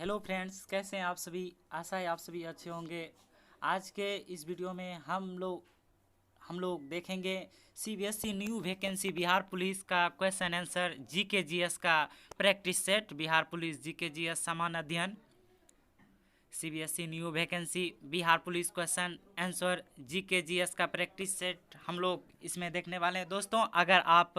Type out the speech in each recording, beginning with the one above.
Hello friends, कैसे हैं आप सभी। आशा है आप सभी अच्छे होंगे। आज के इस वीडियो में हम लोग देखेंगे CBSE new vacancy Bihar police का क्वेश्चन आंसर जीके जीएस का practice set. Bihar police GK GS सामान्य अध्ययन CBSE new vacancy Bihar police question answer GK GS का प्रैक्टिस सेट हम लोग इसमें देखने वाले हैं। दोस्तों, अगर आप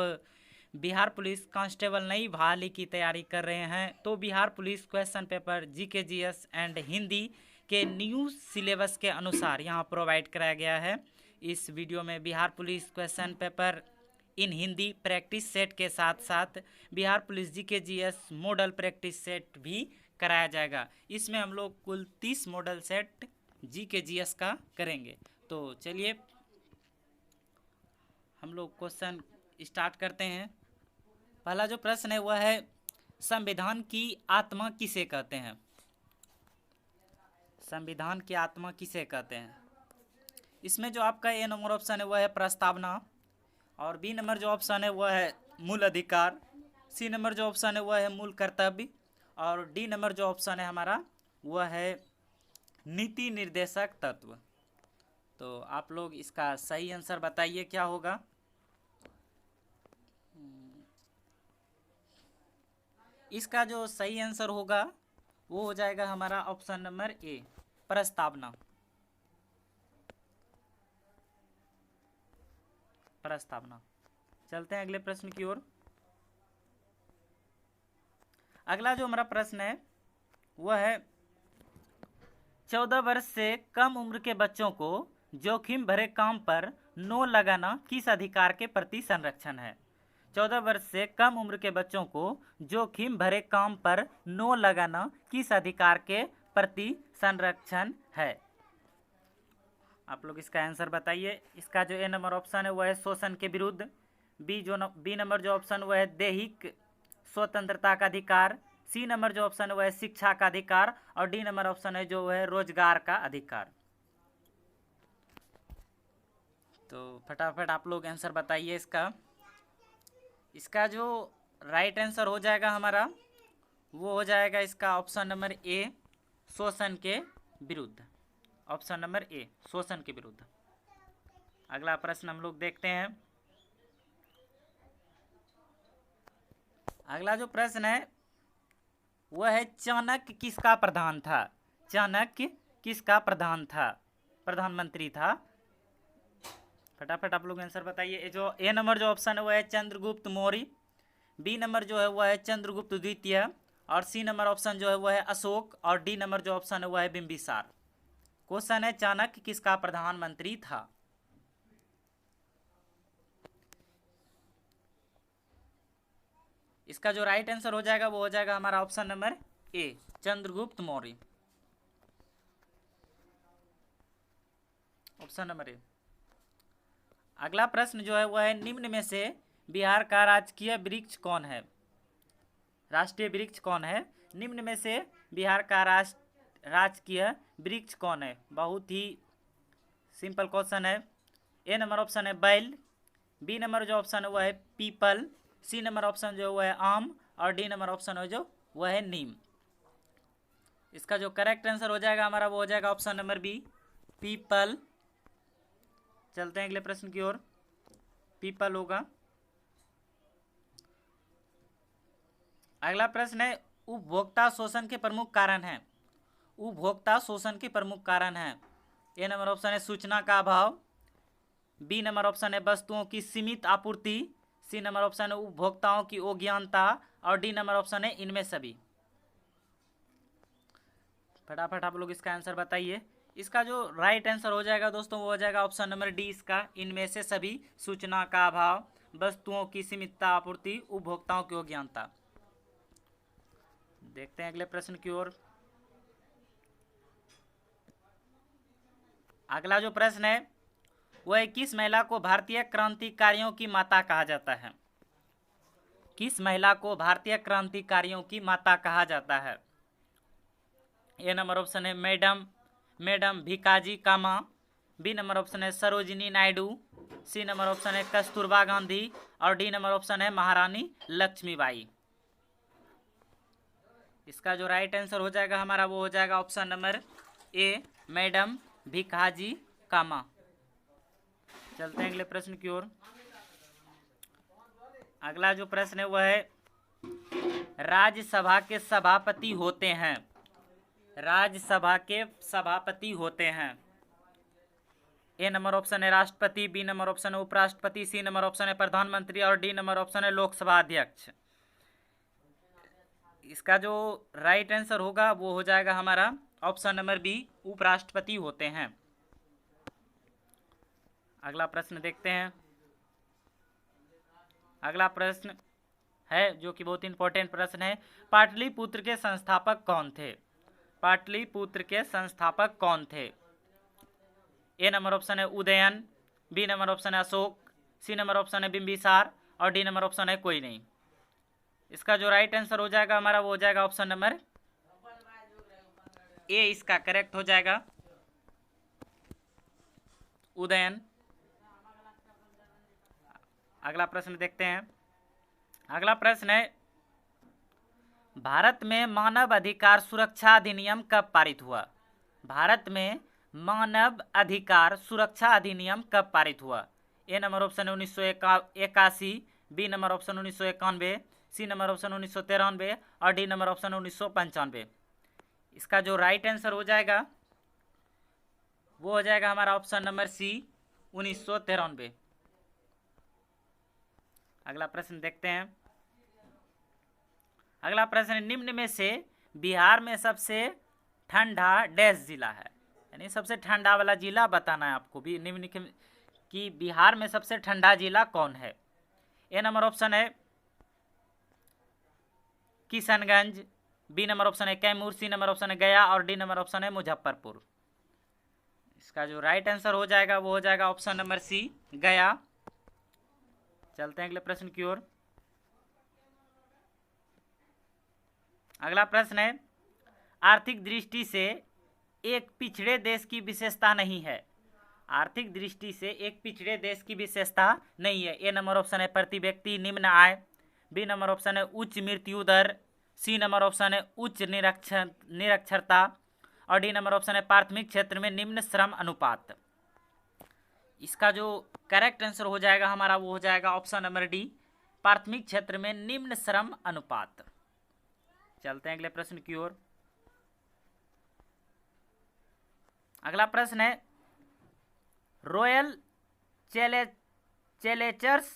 बिहार पुलिस कांस्टेबल नई बहाली की तैयारी कर रहे हैं तो Bihar police question paper GK GS and Hindi के न्यू सिलेबस के अनुसार यहाँ प्रोवाइड कराया गया है। इस वीडियो में Bihar police question paper in Hindi practice set के साथ साथ Bihar police GK GS model practice set भी कराया जाएगा। इसमें हम लोग कुल 30 मॉडल सेट जीके जीएस का करेंगे। तो चलिए हम लोग क्वेश्चन स्टार्ट करते हैं। पहला जो प्रश्न है वह है, संविधान की आत्मा किसे कहते हैं। संविधान की आत्मा किसे कहते हैं। इसमें जो आपका ए नंबर ऑप्शन है वह है प्रस्तावना, और बी नंबर जो ऑप्शन है वह है मूल अधिकार, सी नंबर जो ऑप्शन है वह है मूल कर्तव्य, और डी नंबर जो ऑप्शन है हमारा वह है नीति निर्देशक तत्व। तो आप लोग इसका सही आंसर बताइए क्या होगा। इसका जो सही आंसर होगा वो हो जाएगा हमारा ऑप्शन नंबर ए, प्रस्तावना। प्रस्तावना। चलते हैं अगले प्रश्न की ओर। अगला जो हमारा प्रश्न है वह है, 14 वर्ष से कम उम्र के बच्चों को जोखिम भरे काम पर नो लगाना किस अधिकार के प्रति संरक्षण है। 14 वर्ष से कम उम्र के बच्चों को जोखिम भरे काम पर नो लगाना किस अधिकार के प्रति संरक्षण है। आप लोग इसका आंसर बताइए। इसका जो ए नंबर ऑप्शन है वह है शोषण के विरुद्ध, बी नंबर जो ऑप्शन वह है दैहिक स्वतंत्रता का अधिकार, सी नंबर जो ऑप्शन है वह है शिक्षा का अधिकार, और डी नंबर ऑप्शन है जो है रोजगार का अधिकार। तो फटाफट आप लोग आंसर बताइए इसका। इसका जो राइट आंसर हो जाएगा हमारा वो हो जाएगा इसका ऑप्शन नंबर ए, शोषण के विरुद्ध। ऑप्शन नंबर ए, शोषण के विरुद्ध। अगला प्रश्न हम लोग देखते हैं। अगला जो प्रश्न है वह है, चाणक्य किसका प्रधान था। चाणक्य किसका प्रधान था, प्रधानमंत्री था। फटाफट आप लोग आंसर बताइए। जो ए नंबर जो ऑप्शन है वह है चंद्रगुप्त मौर्य, बी नंबर जो है वह है चंद्रगुप्त द्वितीय, और सी नंबर ऑप्शन जो है वह है अशोक, और डी नंबर जो ऑप्शन है वह है बिंबिसार। क्वेश्चन है, चाणक्य किसका प्रधानमंत्री था। इसका जो राइट आंसर हो जाएगा वो हो जाएगा हमारा ऑप्शन नंबर ए, चंद्रगुप्त मौर्य। ऑप्शन नंबर ए। अगला प्रश्न जो है वह है, निम्न में से बिहार का राजकीय वृक्ष कौन है। राष्ट्रीय वृक्ष कौन है। निम्न में से बिहार का राजकीय वृक्ष कौन है। बहुत ही सिंपल क्वेश्चन है। ए नंबर ऑप्शन है बैल, बी नंबर जो ऑप्शन है वह है पीपल, सी नंबर ऑप्शन जो है वह है आम, और डी नंबर ऑप्शन है जो वह है नीम। इसका जो करेक्ट आंसर हो जाएगा हमारा वो हो जाएगा ऑप्शन नंबर बी, पीपल। चलते हैं अगले प्रश्न की ओर। पीपल होगा। अगला प्रश्न है, उपभोक्ता शोषण के प्रमुख कारण हैं। उपभोक्ता शोषण के प्रमुख कारण हैं। ए नंबर ऑप्शन है सूचना का अभाव, बी नंबर ऑप्शन है वस्तुओं की सीमित आपूर्ति, सी नंबर ऑप्शन है उपभोक्ताओं की अज्ञानता, और डी नंबर ऑप्शन है इनमें सभी। फटाफट आप लोग इसका आंसर बताइए। इसका जो राइट आंसर हो जाएगा दोस्तों वो हो जाएगा ऑप्शन नंबर डी, इसका इनमें से सभी। सूचना का अभाव, वस्तुओं की सीमित आपूर्ति, उपभोक्ताओं की अज्ञानता। देखते हैं अगले प्रश्न की ओर। अगला जो प्रश्न है वह किस महिला को भारतीय क्रांतिकारियों की माता कहा जाता है। किस महिला को भारतीय क्रांतिकारियों की माता कहा जाता है। ए नंबर ऑप्शन है madam Bhikaji Cama, B number option है Sarojini Naidu, C number option है कस्तूरबा गांधी, और डी नंबर ऑप्शन है महारानी लक्ष्मीबाई। इसका जो राइट आंसर हो जाएगा हमारा वो हो जाएगा option number A, madam Bhikaji Cama. चलते हैं अगले प्रश्न की ओर। अगला जो प्रश्न है वह है राज्यसभा के सभापति होते हैं। राज्यसभा के सभापति होते हैं। ए नंबर ऑप्शन है राष्ट्रपति, बी नंबर ऑप्शन है उपराष्ट्रपति, सी नंबर ऑप्शन है प्रधानमंत्री और डी नंबर ऑप्शन है लोकसभा अध्यक्ष। इसका जो राइट आंसर होगा वो हो जाएगा हमारा ऑप्शन नंबर बी, उपराष्ट्रपति होते हैं। अगला प्रश्न देखते हैं। अगला प्रश्न है जो कि बहुत इंपॉर्टेंट प्रश्न है, पाटलिपुत्र के संस्थापक कौन थे? पाटलिपुत्र के संस्थापक कौन थे? ए नंबर ऑप्शन है उदयन, बी नंबर ऑप्शन है अशोक, सी नंबर ऑप्शन है बिंबिसार और डी नंबर ऑप्शन है कोई नहीं। इसका जो राइट आंसर हो जाएगा हमारा वो हो जाएगा ऑप्शन नंबर ए, इसका करेक्ट हो जाएगा उदयन। अगला प्रश्न देखते हैं। अगला प्रश्न है भारत में मानव अधिकार सुरक्षा अधिनियम कब पारित हुआ? भारत में मानव अधिकार सुरक्षा अधिनियम कब पारित हुआ? ए नंबर ऑप्शन है 1981, B number option 1991, C number option 1993 और डी नंबर ऑप्शन 1995। इसका जो राइट आंसर हो जाएगा वो हो जाएगा हमारा ऑप्शन नंबर सी, 1993। अगला प्रश्न देखते हैं। अगला प्रश्न, निम्न में से बिहार में सबसे ठंडा डैश जिला है, यानी सबसे ठंडा वाला जिला बताना है आपको भी। निम्न कि बिहार में सबसे ठंडा जिला कौन है? ए नंबर ऑप्शन है किशनगंज, बी नंबर ऑप्शन है कैमूर, सी नंबर ऑप्शन है गया और डी नंबर ऑप्शन है मुजफ्फरपुर। इसका जो राइट आंसर हो जाएगा वो हो जाएगा ऑप्शन नंबर सी, गया। चलते हैं अगले प्रश्न की ओर। अगला प्रश्न है आर्थिक दृष्टि से एक पिछड़े देश की विशेषता नहीं है। आर्थिक दृष्टि से एक पिछड़े देश की विशेषता नहीं है। ए नंबर ऑप्शन है प्रति व्यक्ति निम्न आय, बी नंबर ऑप्शन है उच्च मृत्यु दर, सी नंबर ऑप्शन है उच्च निरक्षरता और डी नंबर ऑप्शन है प्राथमिक क्षेत्र में निम्न श्रम अनुपात। इसका जो करेक्ट आंसर हो जाएगा हमारा वो हो जाएगा ऑप्शन नंबर डी, प्राथमिक क्षेत्र में निम्न श्रम अनुपात। चलते हैं अगले प्रश्न की ओर। अगला प्रश्न है royal Challengers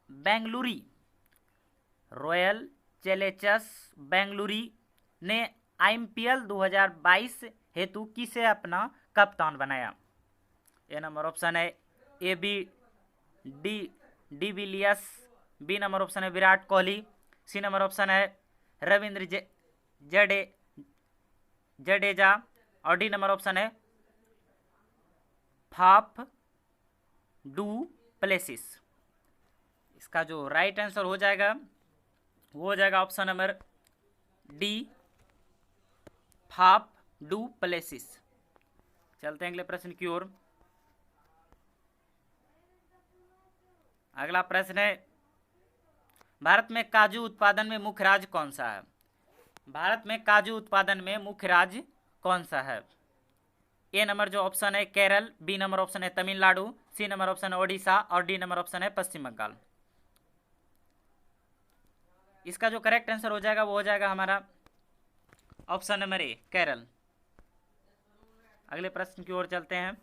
Bengaluru, royal Challengers Bengaluru ने IPL 2022 हेतु किसे अपना कप्तान बनाया? ए नंबर ऑप्शन है A B de Villiers, B number option है Virat Kohli, C number option है रविंद्र जडेजा और डी नंबर ऑप्शन है फाफ डू प्लेसिस। इसका जो राइट आंसर हो जाएगा वो हो जाएगा option number D, Faf du Plessis. चलते हैं अगले प्रश्न की ओर। अगला प्रश्न है भारत में काजू उत्पादन में मुख्य राज्य कौन सा है? भारत में काजू उत्पादन में मुख्य राज्य कौन सा है? ए नंबर जो ऑप्शन है केरल, बी नंबर ऑप्शन है तमिलनाडु, सी नंबर ऑप्शन है ओडिशा और डी नंबर ऑप्शन है पश्चिम बंगाल। इसका जो करेक्ट आंसर हो जाएगा वो हो जाएगा हमारा ऑप्शन नंबर ए, केरल। अगले प्रश्न की ओर चलते हैं।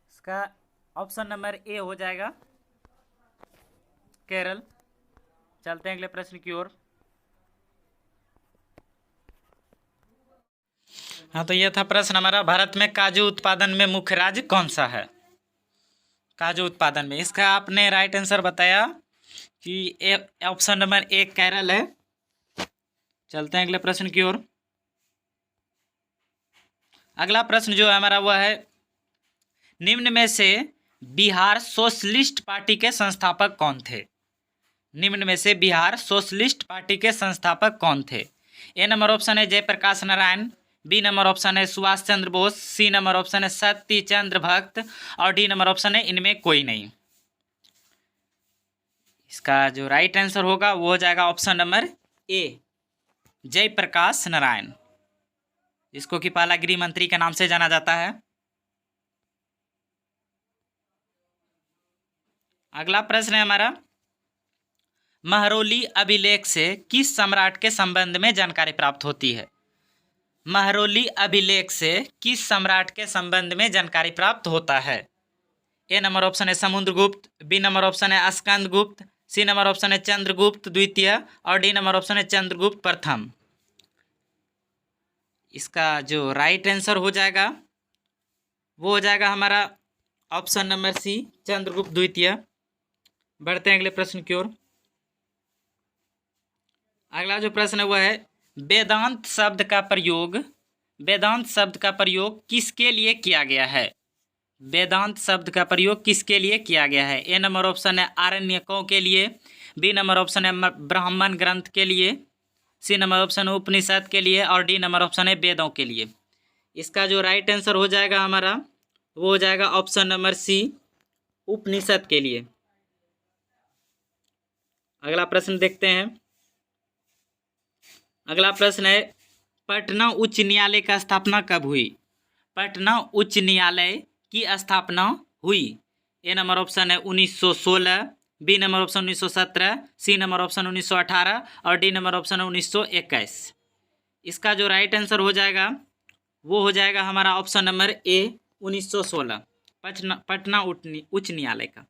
इसका ऑप्शन नंबर ए हो जाएगा केरल। चलते हैं अगले प्रश्न की ओर। हाँ, तो यह था प्रश्न हमारा, भारत में काजू उत्पादन में मुख्य राज्य कौन सा है? काजू उत्पादन में इसका आपने राइट आंसर बताया कि ऑप्शन नंबर ए केरल है। चलते हैं अगले प्रश्न की ओर। अगला प्रश्न जो है हमारा वह है निम्न में से बिहार सोशलिस्ट पार्टी के संस्थापक कौन थे? निम्न में से बिहार सोशलिस्ट पार्टी के संस्थापक कौन थे? ए नंबर ऑप्शन है Jayaprakash Narayan, B number option है Subhash Chandra Bose, C number option है सत्य चंद्र भक्त और डी नंबर ऑप्शन है इनमें कोई नहीं। इसका जो राइट आंसर होगा वो हो जाएगा option number A, Jayaprakash Narayan, जिसको कि पहला गृह मंत्री के नाम से जाना जाता है। अगला प्रश्न है हमारा, महरौली अभिलेख से किस सम्राट के संबंध में जानकारी प्राप्त होती है? महरौली अभिलेख से किस सम्राट के संबंध में जानकारी प्राप्त होता है? ए नंबर ऑप्शन है समुद्रगुप्त, बी नंबर ऑप्शन है स्कंदगुप्त, सी नंबर ऑप्शन है चंद्रगुप्त द्वितीय और डी नंबर ऑप्शन है चंद्रगुप्त प्रथम। इसका जो राइट आंसर हो जाएगा वो हो जाएगा हमारा ऑप्शन नंबर सी, चंद्रगुप्त द्वितीय। बढ़ते हैं अगले प्रश्न की ओर। अगला जो प्रश्न है वह है, वेदांत शब्द का प्रयोग किसके लिए किया गया है? वेदांत शब्द का प्रयोग किसके लिए किया गया है? ए नंबर ऑप्शन है आरण्यकों के लिए, बी नंबर ऑप्शन है ब्राह्मण ग्रंथ के लिए, सी नंबर ऑप्शन है उपनिषद के लिए और डी नंबर ऑप्शन है वेदों के लिए। इसका जो राइट आंसर हो जाएगा हमारा वो हो जाएगा ऑप्शन नंबर सी, उपनिषद के लिए। अगला प्रश्न देखते हैं। अगला प्रश्न है, पटना उच्च न्यायालय का स्थापना कब हुई? पटना उच्च न्यायालय की स्थापना हुई। ए नंबर ऑप्शन है 1916, B number option 1917, C number option 1918 और डी नंबर ऑप्शन है 1921। इसका जो राइट आंसर हो जाएगा वो हो जाएगा हमारा ऑप्शन नंबर ए, 1916, पटना उच्च न्यायालय का।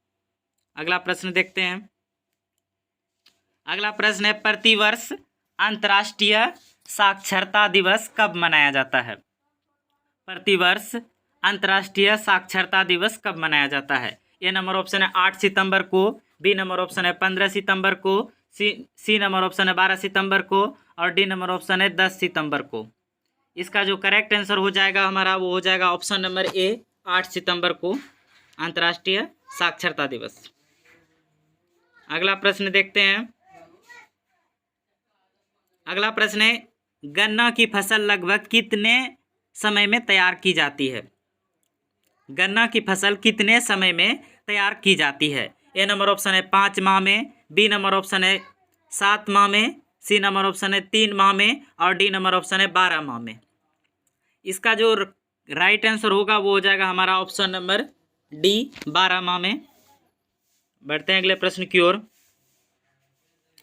अगला प्रश्न देखते हैं। अगला प्रश्न है, प्रतिवर्ष अंतर्राष्ट्रीय साक्षरता दिवस कब मनाया जाता है? प्रतिवर्ष अंतर्राष्ट्रीय साक्षरता दिवस कब मनाया जाता है? ए नंबर ऑप्शन है 8 सितंबर को, बी नंबर ऑप्शन है 15 सितंबर को, सी नंबर ऑप्शन है 12 सितंबर को और डी नंबर ऑप्शन है 10 सितंबर को। इसका जो करेक्ट आंसर हो जाएगा हमारा वो हो जाएगा ऑप्शन नंबर ए, 8 सितंबर को अंतर्राष्ट्रीय साक्षरता दिवस। अगला प्रश्न देखते हैं। अगला प्रश्न है, गन्ना की फसल लगभग कितने समय में तैयार की जाती है? गन्ना की फसल कितने समय में तैयार की जाती है? ए नंबर ऑप्शन है 5 माह में, बी नंबर ऑप्शन है 7 माह में, सी नंबर ऑप्शन है 3 माह में और डी नंबर ऑप्शन है 12 माह में। इसका जो राइट आंसर होगा वो हो जाएगा हमारा ऑप्शन नंबर डी, 12 माह में। बढ़ते हैं अगले प्रश्न की ओर।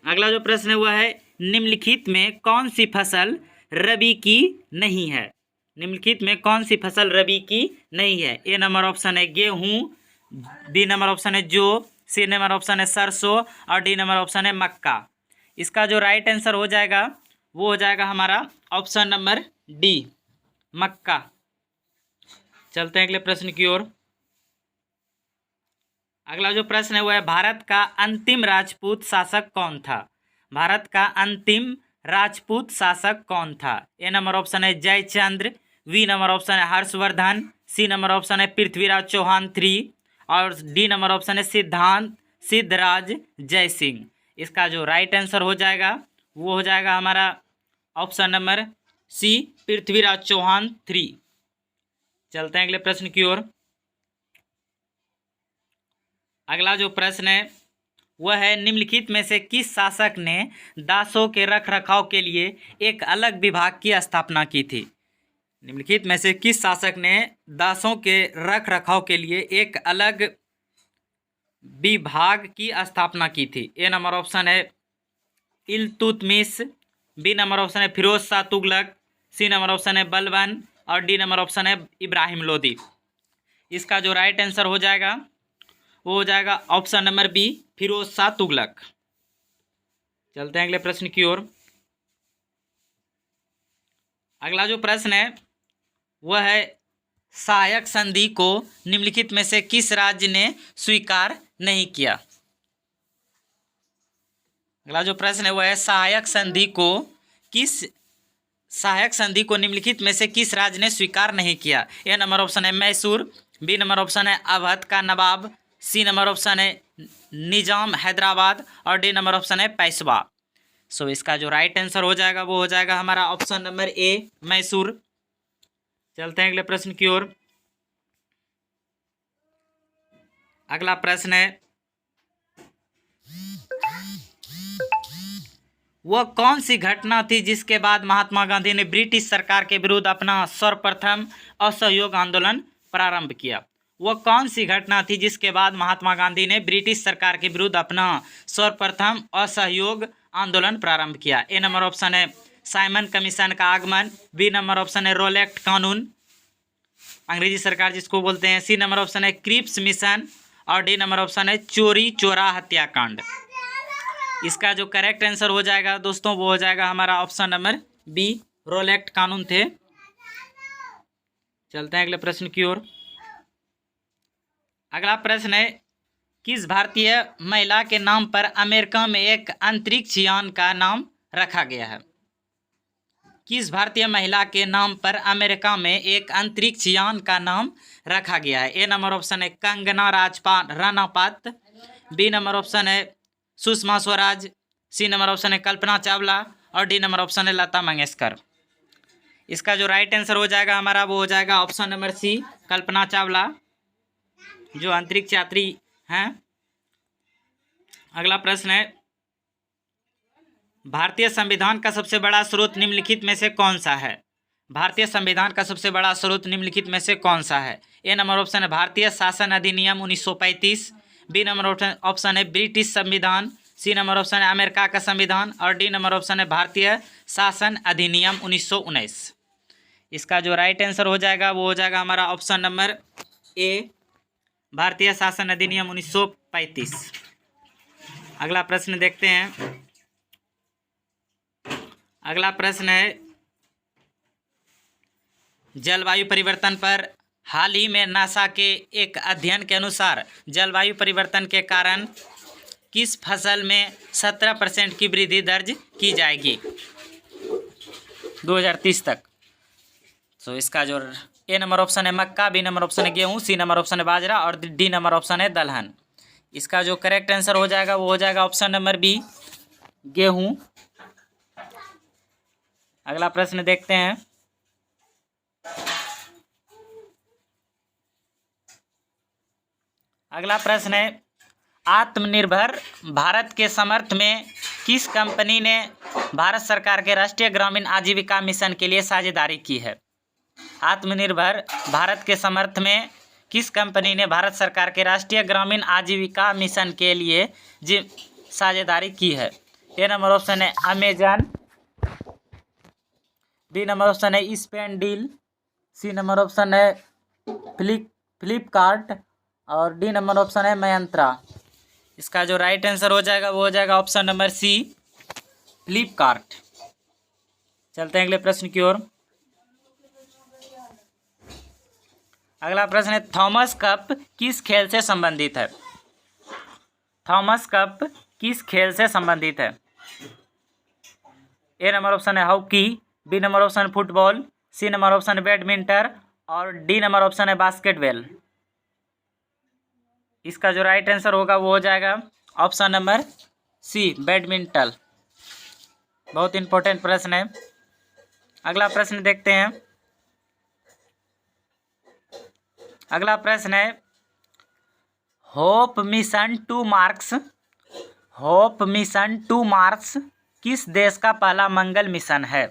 अगला जो प्रश्न है वह है, निम्नलिखित में कौन सी फसल रबी की नहीं है? निम्नलिखित में कौन सी फसल रबी की नहीं है? ए नंबर ऑप्शन है गेहूं, बी नंबर ऑप्शन है जौ, सी नंबर ऑप्शन है सरसों और डी नंबर ऑप्शन है मक्का। इसका जो राइट आंसर हो जाएगा वो हो जाएगा हमारा ऑप्शन नंबर डी, मक्का। चलते हैं अगले प्रश्न की ओर। अगला जो प्रश्न है वह है, भारत का अंतिम राजपूत शासक कौन था? भारत का अंतिम राजपूत शासक कौन था? ए नंबर ऑप्शन है जयचंद्र, बी नंबर ऑप्शन है हर्षवर्धन, सी नंबर ऑप्शन है पृथ्वीराज चौहान 3 और डी नंबर ऑप्शन है सिद्धराज जयसिंह। इसका जो राइट आंसर हो जाएगा वो हो जाएगा हमारा option number C, Prithviraj Chauhan 3। चलते हैं अगले प्रश्न की ओर। अगला जो प्रश्न है वह है, निम्नलिखित में से किस शासक ने दासों के रख रखाव के लिए एक अलग विभाग की स्थापना की थी? निम्नलिखित में से किस शासक ने दासों के रख रखाव के लिए एक अलग विभाग की स्थापना की थी? ए नंबर ऑप्शन है इल्तुतमिश, बी नंबर ऑप्शन है Firoz Shah Tughlaq, C number option है बलबन और डी नंबर ऑप्शन है इब्राहिम लोदी। इसका जो राइट आंसर हो जाएगा वो हो जाएगा option number B, Firoz Shah Tughlaq. चलते हैं अगले प्रश्न की ओर। अगला जो प्रश्न है वह है, सहायक संधि को निम्नलिखित में से किस राज्य ने स्वीकार नहीं किया? अगला जो प्रश्न है वह है, सहायक संधि को निम्नलिखित में से किस राज्य ने स्वीकार नहीं किया? ए नंबर ऑप्शन है मैसूर, बी नंबर ऑप्शन है अवध का नवाब, सी नंबर ऑप्शन है निजाम हैदराबाद और डी नंबर ऑप्शन है पेशवा। सो इसका जो राइट आंसर हो जाएगा वो हो जाएगा हमारा ऑप्शन नंबर ए मैसूर। चलते हैं अगले प्रश्न की ओर। अगला प्रश्न है वह कौन सी घटना थी जिसके बाद महात्मा गांधी ने ब्रिटिश सरकार के विरुद्ध अपना सर्वप्रथम असहयोग आंदोलन प्रारंभ किया। वह कौन सी घटना थी जिसके बाद महात्मा गांधी ने ब्रिटिश सरकार के विरुद्ध अपना सर्वप्रथम असहयोग आंदोलन प्रारंभ किया। ए नंबर ऑप्शन है साइमन कमीशन का आगमन, बी नंबर ऑप्शन है रोल एक्ट कानून अंग्रेजी सरकार जिसको बोलते हैं, सी नंबर ऑप्शन है क्रिप्स मिशन और डी नंबर ऑप्शन है चोरी चोरा हत्याकांड। इसका जो करेक्ट आंसर हो जाएगा दोस्तों वो हो जाएगा हमारा option number B Rowlatt act कानून थे। चलते हैं अगले प्रश्न की ओर। अगला प्रश्न है किस भारतीय महिला के नाम पर अमेरिका में एक अंतरिक्ष यान का नाम रखा गया है। किस भारतीय महिला के नाम पर अमेरिका में एक अंतरिक्ष यान का नाम रखा गया है। ए नंबर ऑप्शन है Kangana Ranaut, B number option है Sushma Swaraj, C number option है कल्पना चावला और डी नंबर ऑप्शन है लता मंगेशकर। इसका जो राइट आंसर हो जाएगा हमारा वो हो जाएगा ऑप्शन नंबर सी कल्पना चावला जो अंतरिक्ष यात्री हैं। अगला प्रश्न है भारतीय संविधान का सबसे बड़ा स्रोत निम्नलिखित में से कौन सा है। भारतीय संविधान का सबसे बड़ा स्रोत निम्नलिखित में से कौन सा है। ए नंबर ऑप्शन है भारतीय शासन अधिनियम 1935, बी नंबर ऑप्शन है ब्रिटिश संविधान, सी नंबर ऑप्शन है अमेरिका का संविधान और डी नंबर ऑप्शन है भारतीय शासन अधिनियम 1919। इसका जो राइट आंसर हो जाएगा वो हो जाएगा हमारा ऑप्शन नंबर ए भारतीय शासन अधिनियम 1935। अगला प्रश्न देखते हैं। अगला प्रश्न है जलवायु परिवर्तन पर हाल ही में नासा के एक अध्ययन के अनुसार जलवायु परिवर्तन के कारण किस फसल में 17% की वृद्धि दर्ज की जाएगी 2030 तक। सो इसका जो ए नंबर ऑप्शन है मक्का, बी नंबर ऑप्शन है गेहूँ, सी नंबर ऑप्शन है बाजरा और डी नंबर ऑप्शन है दलहन। इसका जो करेक्ट आंसर हो जाएगा वो हो जाएगा ऑप्शन नंबर बी गेहूँ। अगला प्रश्न देखते हैं। अगला प्रश्न है आत्मनिर्भर भारत के समर्थन में किस कंपनी ने भारत सरकार के राष्ट्रीय ग्रामीण आजीविका मिशन के लिए साझेदारी की है। आत्मनिर्भर भारत के समर्थन में किस कंपनी ने भारत सरकार के राष्ट्रीय ग्रामीण आजीविका मिशन के लिए साझेदारी की है। ए नंबर ऑप्शन है अमेजन, बी नंबर ऑप्शन है स्पेंडील, सी नंबर ऑप्शन है फ्लिपकार्ट और डी नंबर ऑप्शन है मयंत्रा। इसका जो राइट आंसर हो जाएगा वो हो जाएगा ऑप्शन नंबर सी फ्लिपकार्ट। चलते हैं अगले प्रश्न की ओर। अगला प्रश्न है थॉमस कप किस खेल से संबंधित है। थॉमस कप किस खेल से संबंधित है। ए नंबर ऑप्शन है हॉकी, बी नंबर ऑप्शन है फुटबॉल, सी नंबर ऑप्शन है बैडमिंटन और डी नंबर ऑप्शन है बास्केटबॉल। इसका जो राइट आंसर होगा वो हो जाएगा ऑप्शन नंबर सी बैडमिंटन। बहुत इंपॉर्टेंट प्रश्न है। अगला प्रश्न देखते हैं। अगला प्रश्न है होप मिशन टू मार्स किस देश का पहला मंगल मिशन है।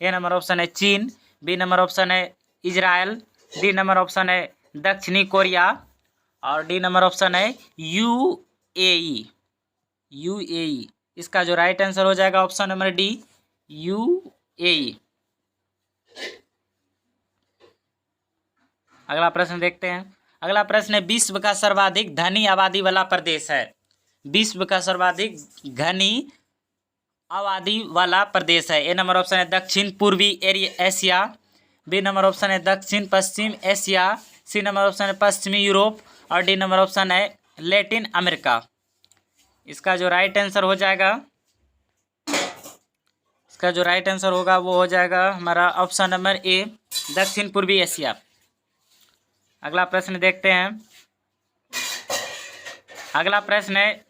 ए नंबर ऑप्शन है चीन, बी नंबर ऑप्शन है इजराइल, डी नंबर ऑप्शन है दक्षिणी कोरिया और डी नंबर ऑप्शन है यूएई। इसका जो राइट आंसर हो जाएगा ऑप्शन नंबर डी यूएई। अगला प्रश्न देखते हैं। अगला प्रश्न है विश्व का सर्वाधिक धनी आबादी वाला प्रदेश है। विश्व का सर्वाधिक घनी आबादी वाला प्रदेश है। ए नंबर ऑप्शन है दक्षिण पूर्वी एशिया, बी नंबर ऑप्शन है दक्षिण पश्चिम एशिया, सी नंबर ऑप्शन है पश्चिमी यूरोप और डी नंबर ऑप्शन है लैटिन अमेरिका। इसका जो राइट आंसर हो जाएगा वो हो जाएगा हमारा ऑप्शन नंबर ए दक्षिण पूर्वी एशिया। अगला प्रश्न देखते हैं। अगला प्रश्न है,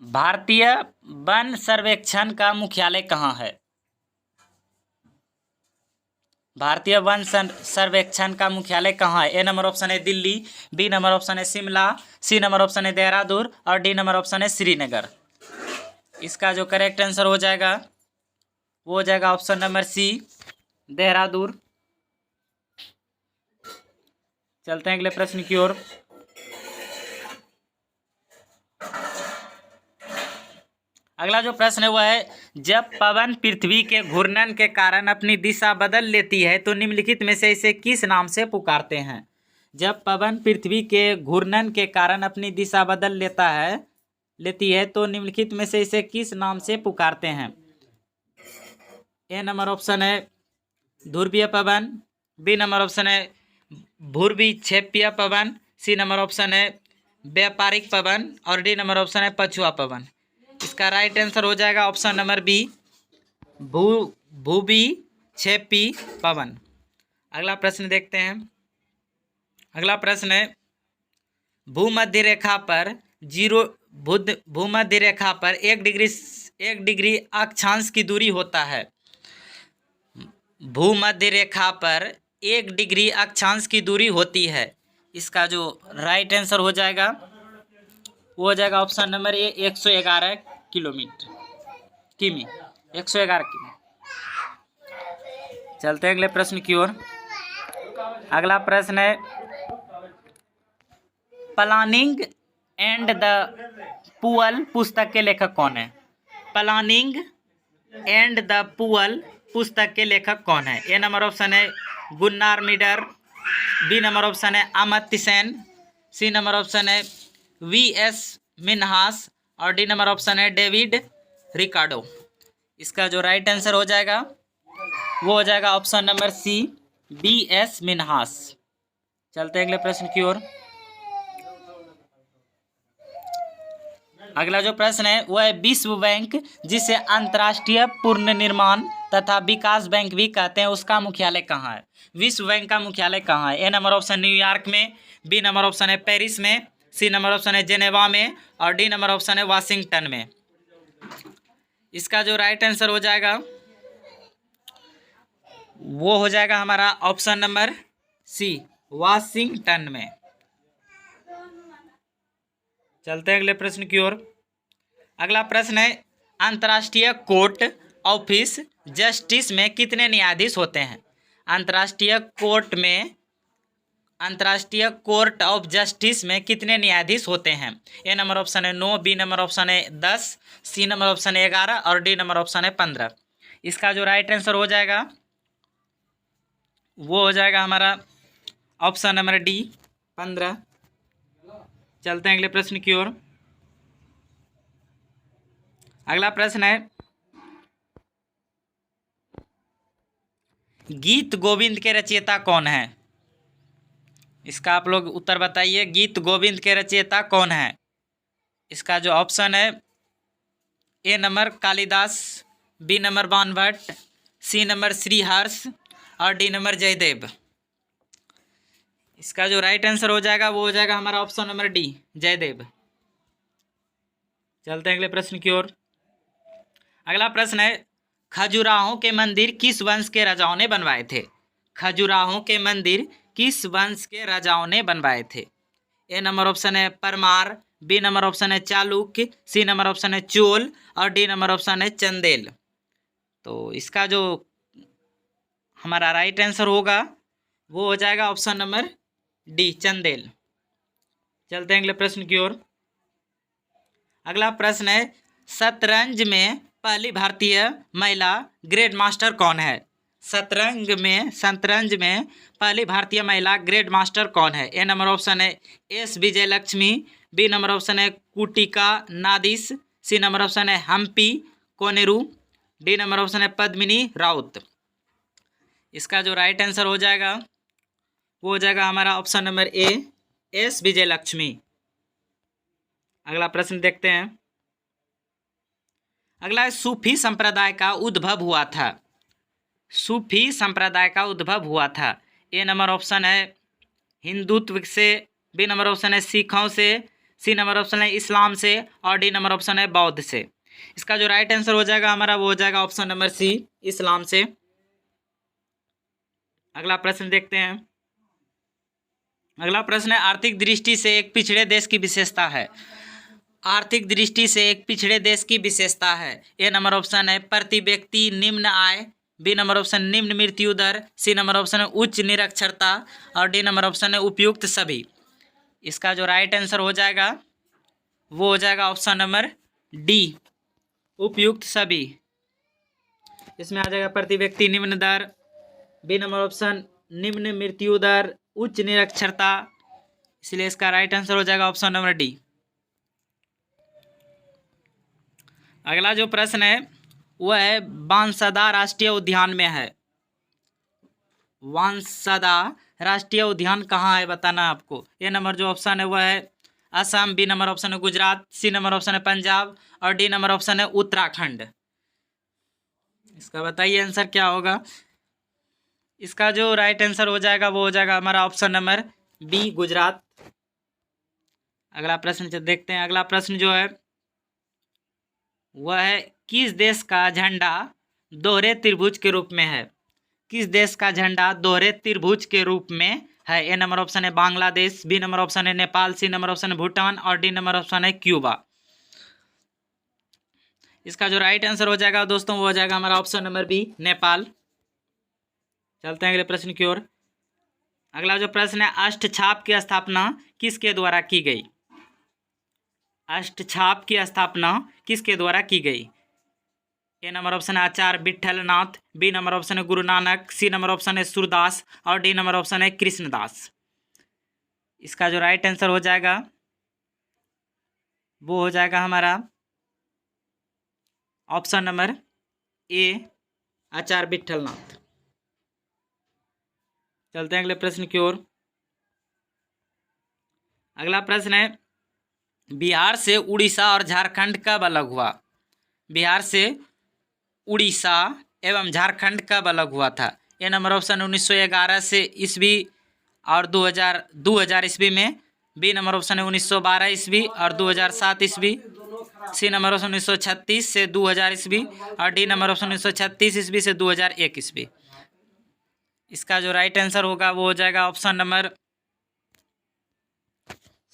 भारतीय वन सर्वेक्षण का मुख्यालय कहाँ है? भारतीय वन सर्वेक्षण का मुख्यालय कहाँ है? ए नंबर ऑप्शन है दिल्ली, बी नंबर ऑप्शन है शिमला, सी नंबर ऑप्शन है देहरादून और डी नंबर ऑप्शन है श्रीनगर। इसका जो करेक्ट आंसर हो जाएगा वो हो जाएगा ऑप्शन नंबर सी, देहरादून। चलते हैं अगले प्रश्न की ओर। अगला जो प्रश्न है वह है, जब पवन पृथ्वी के घूर्णन के कारण अपनी दिशा बदल लेती है तो निम्नलिखित में से इसे किस नाम से पुकारते हैं? जब पवन पृथ्वी के घूर्णन के कारण अपनी दिशा बदल लेती है तो निम्नलिखित में से इसे किस नाम से पुकारते हैं? ए नंबर ऑप्शन है ध्रुवीय पवन, बी नंबर ऑप्शन है भूर्विक्षेपीय पवन, सी नंबर ऑप्शन है व्यापारिक पवन और डी नंबर ऑप्शन है पछुआ पवन। इसका राइट आंसर हो जाएगा ऑप्शन नंबर बी, भूविक्षेपी पवन। अगला प्रश्न देखते हैं। अगला प्रश्न है, भूमध्य रेखा पर भूमध्य रेखा पर 1 डिग्री अक्षांश की दूरी होता है। भूमध्य रेखा पर 1 डिग्री अक्षांश की दूरी होती है। इसका जो राइट आंसर हो जाएगा वो हो जाएगा ऑप्शन नंबर ए, 111 किमी 111 किमी। चलते हैं अगले प्रश्न की ओर। अगला प्रश्न है, प्लानिंग एंड द पुअल पुस्तक के लेखक कौन है? प्लानिंग एंड द पुअल पुस्तक के लेखक कौन है? ए नंबर ऑप्शन है Gunnar Myrdal, B number option है Amartya Sen, C number option है वी.एस. मिन्हास और डी नंबर ऑप्शन है डेविड रिकार्डो। इसका जो राइट आंसर हो जाएगा वो हो जाएगा option number C, V S. Minhas. चलते हैं अगले प्रश्न की ओर। अगला जो प्रश्न है वह है, विश्व बैंक, जिसे अंतर्राष्ट्रीय पुनर्निर्माण तथा विकास बैंक भी कहते हैं, उसका मुख्यालय कहाँ है? विश्व बैंक का मुख्यालय कहाँ है? ए नंबर ऑप्शन न्यूयॉर्क में, बी नंबर ऑप्शन है पेरिस में, सी नंबर ऑप्शन है जेनेवा में और डी नंबर ऑप्शन है वाशिंगटन में। इसका जो राइट आंसर हो जाएगा वो हो जाएगा हमारा ऑप्शन नंबर सी, वाशिंगटन में। चलते हैं अगले प्रश्न की ओर। अगला प्रश्न है, अंतर्राष्ट्रीय कोर्ट ऑफिस जस्टिस में कितने न्यायाधीश होते हैं? अंतर्राष्ट्रीय कोर्ट ऑफ जस्टिस में कितने न्यायाधीश होते हैं? ए नंबर ऑप्शन है 9, बी नंबर ऑप्शन है 10, सी नंबर ऑप्शन है 11 और डी नंबर ऑप्शन है 15। इसका जो राइट आंसर हो जाएगा वो हो जाएगा हमारा ऑप्शन नंबर डी, 15। चलते हैं अगले प्रश्न की ओर। अगला प्रश्न है, गीत गोविंद के रचयिता कौन है? इसका आप लोग उत्तर बताइए, गीत गोविंद के रचयिता कौन है? इसका जो ऑप्शन है A number Kalidas, B number Banabhatta, C number Shriharsha और डी नंबर जयदेव। इसका जो राइट आंसर हो जाएगा वो हो जाएगा हमारा ऑप्शन नंबर डी, जयदेव। चलते हैं अगले प्रश्न की ओर। अगला प्रश्न है, खजुराहो के मंदिर किस वंश के राजाओं ने बनवाए थे? खजुराहो के मंदिर किस वंश के राजाओं ने बनवाए थे? ए नंबर ऑप्शन है परमार, बी नंबर ऑप्शन है चालुक्य, सी नंबर ऑप्शन है चोल और डी नंबर ऑप्शन है चंदेल। तो इसका जो हमारा राइट आंसर होगा वो हो जाएगा ऑप्शन नंबर डी, चंदेल। चलते हैं अगले प्रश्न की ओर। अगला प्रश्न है, शतरंज में पहली भारतीय महिला ग्रैंड मास्टर कौन है? शतरंज में पहली भारतीय महिला ग्रैंड मास्टर कौन है? ए नंबर ऑप्शन है S Vijayalakshmi, B number option है कुटिका नादिस, सी नंबर ऑप्शन है Humpy Koneru, D number option है पद्मिनी राउत। इसका जो राइट आंसर हो जाएगा वो हो जाएगा हमारा ऑप्शन नंबर ए, एस विजयलक्ष्मी। अगला प्रश्न देखते हैं। अगला है, सूफी संप्रदाय का उद्भव हुआ था। सूफी संप्रदाय का उद्भव हुआ था। ए नंबर ऑप्शन है हिंदुत्व से, बी नंबर ऑप्शन है सिखों से, सी नंबर ऑप्शन है इस्लाम से और डी नंबर ऑप्शन है बौद्ध से। इसका जो राइट आंसर हो जाएगा हमारा वो हो जाएगा ऑप्शन नंबर सी, इस्लाम से। अगला प्रश्न देखते हैं। अगला प्रश्न है आर्थिक दृष्टि से एक पिछड़े देश की विशेषता है। आर्थिक दृष्टि से एक पिछड़े देश की विशेषता है। ए नंबर ऑप्शन है प्रति व्यक्ति निम्न आय, बी नंबर ऑप्शन निम्न मृत्यु दर, सी नंबर ऑप्शन है उच्च निरक्षरता और डी नंबर ऑप्शन है उपयुक्त सभी। इसका जो राइट आंसर हो जाएगा वो हो जाएगा ऑप्शन नंबर डी, उपयुक्त सभी। इसमें आ जाएगा प्रति व्यक्ति निम्न दर, बी नंबर ऑप्शन निम्न मृत्यु दर, उच्च निरक्षरता, इसलिए इसका राइट आंसर हो जाएगा ऑप्शन नंबर डी। अगला जो प्रश्न है वह है बांसदा राष्ट्रीय उद्यान में है। बांसदा राष्ट्रीय उद्यान कहाँ है बताना आपको। ए नंबर जो ऑप्शन है वह है असम, बी नंबर ऑप्शन है गुजरात, सी नंबर ऑप्शन है पंजाब और डी नंबर ऑप्शन है उत्तराखंड। इसका बताइए आंसर क्या होगा। इसका जो राइट आंसर हो जाएगा वो हो जाएगा हमारा ऑप्शन नंबर बी, गुजरात। अगला प्रश्न देखते हैं। अगला प्रश्न जो है वह है किस देश का झंडा दोहरे त्रिभुज के रूप में है। किस देश का झंडा दोहरे त्रिभुज के रूप में है। ए नंबर ऑप्शन है बांग्लादेश, बी नंबर ऑप्शन है नेपाल, सी नंबर ऑप्शन है भूटान और डी नंबर ऑप्शन है क्यूबा। इसका जो राइट आंसर हो जाएगा दोस्तों वो हो जाएगा हमारा ऑप्शन नंबर बी, नेपाल। चलते हैं अगले प्रश्न की ओर। अगला जो प्रश्न है अष्टछाप की स्थापना किसके द्वारा की गई। अष्टछाप की स्थापना किसके द्वारा की गई। ए नंबर ऑप्शन है आचार्य विठलनाथ, बी नंबर ऑप्शन है गुरु नानक, सी नंबर ऑप्शन है सूरदास और डी नंबर ऑप्शन है कृष्णदास। इसका जो राइट आंसर हो जाएगा वो हो जाएगा हमारा ऑप्शन नंबर ए, आचार्य विठलनाथ। चलते हैं अगले प्रश्न की ओर। अगला प्रश्न है बिहार से उड़ीसा और झारखंड कब अलग हुआ। बिहार से उड़ीसा एवं झारखंड कब अलग हुआ था। ए नंबर ऑप्शन 1911 से ईस्वी और 2000 ईस्वी में, बी नंबर ऑप्शन है 1912 ईस्वी और 2007 ईस्वी, सी नंबर ऑप्शन 1936 से 2000 ईस्वी और डी नंबर ऑप्शन 1936 ईस्वी से 2001 ईस्वी। इसका जो राइट आंसर होगा वो हो जाएगा ऑप्शन नंबर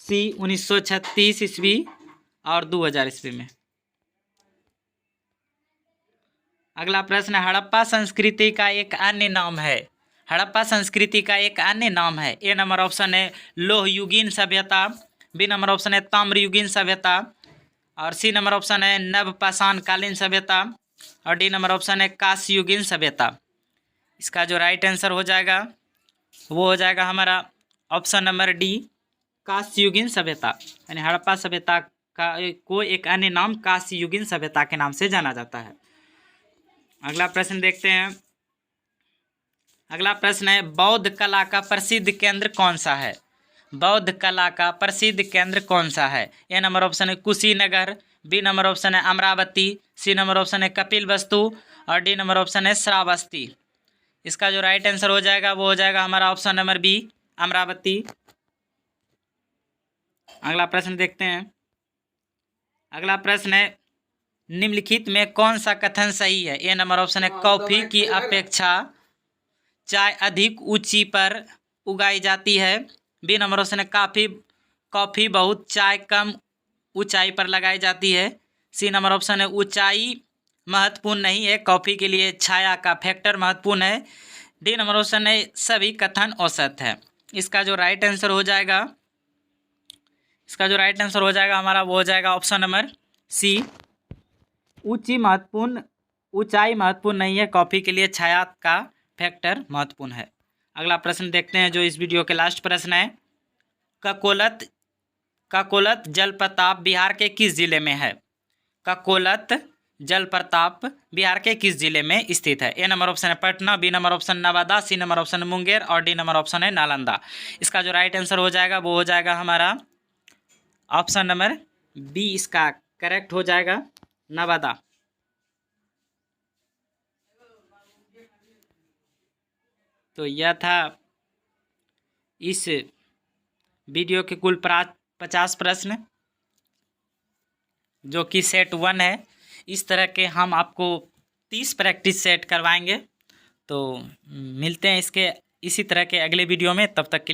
सी, 1936 ईस्वी और 2000 ईस्वी में। अगला प्रश्न हड़प्पा संस्कृति का एक अन्य नाम है। हड़प्पा संस्कृति का एक अन्य नाम है। ए नंबर ऑप्शन है लोहयुगीन सभ्यता, बी नंबर ऑप्शन है ताम्रयुगीन सभ्यता और सी नंबर ऑप्शन है नवपाषाणकालीन सभ्यता और डी नंबर ऑप्शन है कांस्ययुगीन सभ्यता। इसका जो राइट आंसर हो जाएगा वो हो जाएगा हमारा ऑप्शन नंबर डी, कांस्ययुगीन सभ्यता। यानी हड़प्पा सभ्यता का को एक अन्य नाम कांस्ययुगीन सभ्यता के नाम से जाना जाता है। अगला प्रश्न देखते हैं। अगला प्रश्न है बौद्ध कला का प्रसिद्ध केंद्र कौन सा है। बौद्ध कला का प्रसिद्ध केंद्र कौन सा है। ए नंबर ऑप्शन है कुशीनगर, बी नंबर ऑप्शन है अमरावती, सी नंबर ऑप्शन है कपिलवस्तु और डी नंबर ऑप्शन है श्रावस्ती। इसका जो राइट आंसर हो जाएगा वो हो जाएगा हमारा ऑप्शन नंबर बी, अमरावती। अगला प्रश्न देखते हैं। अगला प्रश्न है निम्नलिखित में कौन सा कथन सही है। ए नंबर ऑप्शन है कॉफी की अपेक्षा चाय अधिक ऊंची पर उगाई जाती है, बी नंबर ऑप्शन है कॉफी बहुत चाय कम ऊंचाई पर लगाई जाती है, सी नंबर ऑप्शन है ऊंचाई महत्वपूर्ण नहीं है, कॉफी के लिए छाया का फैक्टर महत्वपूर्ण है, डी नंबर ऑप्शन है सभी कथन औसत है। इसका जो राइट आंसर हो जाएगा हमारा वो हो जाएगा ऑप्शन नंबर सी, ऊंचाई महत्वपूर्ण नहीं है, कॉफी के लिए छाया का फैक्टर महत्वपूर्ण है। अगला प्रश्न देखते हैं जो इस वीडियो के लास्ट प्रश्न है ककोलत जलप्रपात बिहार के किस जिले में है। ककोलत जलप्रपात बिहार के किस जिले में स्थित है। ए नंबर ऑप्शन है Patna, B number option Nawada, C number option Munger और डी नंबर ऑप्शन है नालंदा। इसका जो राइट आंसर हो जाएगा वो हो जाएगा हमारा ऑप्शन नंबर बी, इसका करेक्ट हो जाएगा नवादा। तो यह था इस वीडियो के कुल 50 प्रश्न जो कि सेट 1 है। इस तरह के हम आपको 30 प्रैक्टिस सेट करवाएंगे। तो मिलते हैं इसी तरह के अगले वीडियो में, तब तक के लिए।